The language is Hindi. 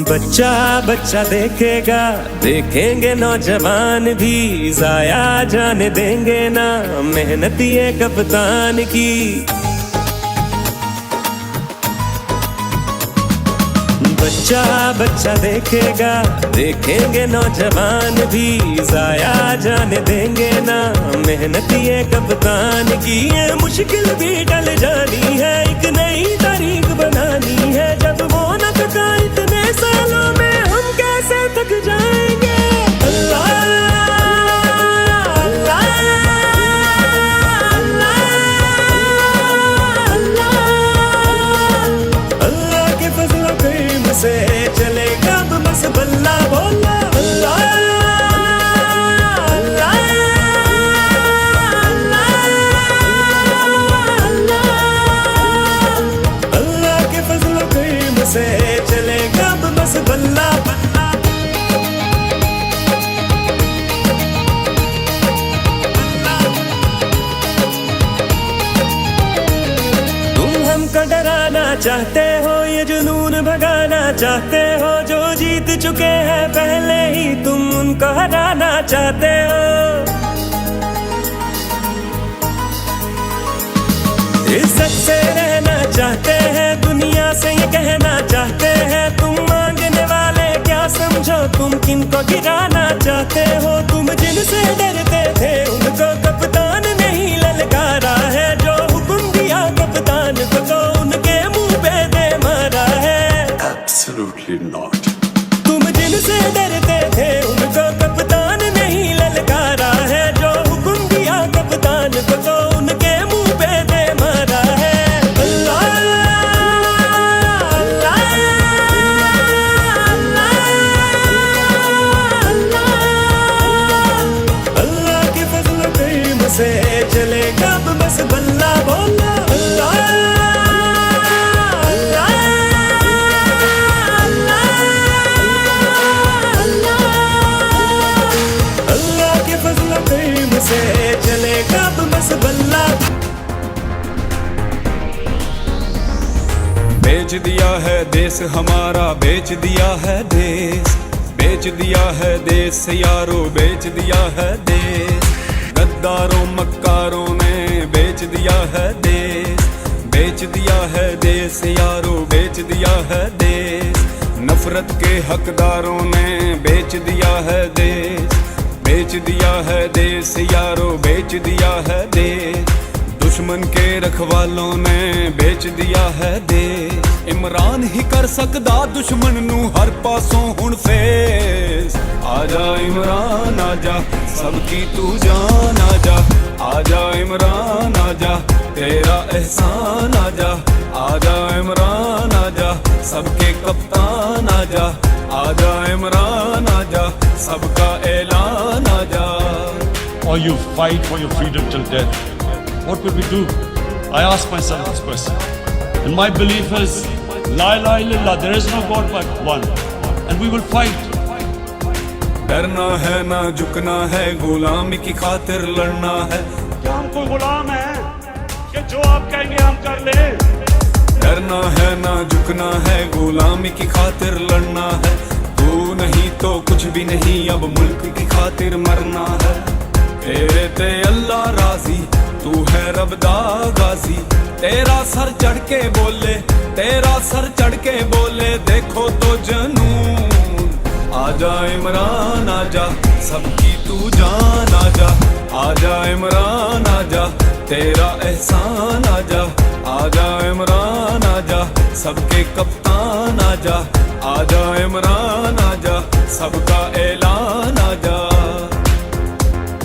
बच्चा बच्चा देखेगा, देखेंगे नौजवान भी, जाया जाने देंगे ना मेहनत ये कप्तान की। बच्चा बच्चा देखेगा, देखेंगे नौजवान भी, जाया जाने देंगे ना मेहनत ये कप्तान की। ये मुश्किल भी टल जानी है, एक नई तारीख बनानी है। जब वो न थका इतने सालों में, हम कैसे थक जाएंगे। अल्लाह से चलेगा बस बल्ला बोला। अल्लाह अल्लाह अल्लाह अल्लाह के फजल करीम से चलेगा बस बल्ला बल्ला। तुम हमको डराना चाहते हो, ये जुनून भगाना चाहते हो। जो जीत चुके हैं पहले ही, तुम उनको हराना चाहते हो। इज्जत से रहना चाहते हैं, दुनिया से ये कहना चाहते हैं। तुम मांगने वाले क्या समझो, तुम किनको गिराना चाहते हो। तुम जिनसे डरते थे उनको कप्तान नहीं ललकारा है। जो हुक्म दिया कप्तान को तो उनके मुंह पे दे मारा है। Absolutely not. तुम जिनसे डरते थे उनको कप्तान नहीं ललकारा है। जो हुक्म दिया कप्तान को तो उनके मुंह पे दे मारा है। अल्लाह अल्लाह अल्लाह अल्लाह के फजल करीम से चलेगा बस बल्ला बोला। अल्लाह से चलेगा बस बल्ला। बेच दिया है देश हमारा, बेच दिया है देश, बेच दिया है देश यारो, बेच दिया है देश। गद्दारों मक्कारों ने बेच दिया है देश, बेच दिया है देश यारो, बेच दिया है देश। नफरत के हकदारों ने बेच दिया है देश, बेच दिया है देश यारो, बेच दिया है देश। दुश्मन के रखवालों ने बेच दिया है देश। इमरान ही कर सकदा दुश्मन नू हर पासों हुण फेस। आजा इमरान आजा, सबकी तू जान आजा। आजा इमरान आजा, तेरा एहसान आजा। आजा इमरान आजा, सबके कप्तान आजा। आजा इमरान आजा, सबका ऐलान आजा। Or you fight for your freedom till death. What will we do? I ask myself this question. And my belief is, La ilaha illallah, there is no God but one. And we will fight. डरना है ना झुकना है, गुलामी की खातिर लड़ना है। क्या हम कोई गुलाम है कि जो आप कहेंगे हम कर ले? डरना है ना झुकना है, गुलामी की खातिर लड़ना है। तू नहीं तो कुछ भी नहीं, अब मुल्क की खातिर मरना है। तेरे ते अल्लाह राजी, तू है रब दा गाजी। तेरा सर चढ़ के बोले, तेरा सर चढ़ के बोले, देखो तो जनून। आजा इमरान आजा, सबकी तू जान आजा। आजा इमरान आजा, तेरा एहसान आजा। आजा इमरान आजा, सबके कप्तान आजा। आजा इमरान आजा, सबका ऐलान आजा।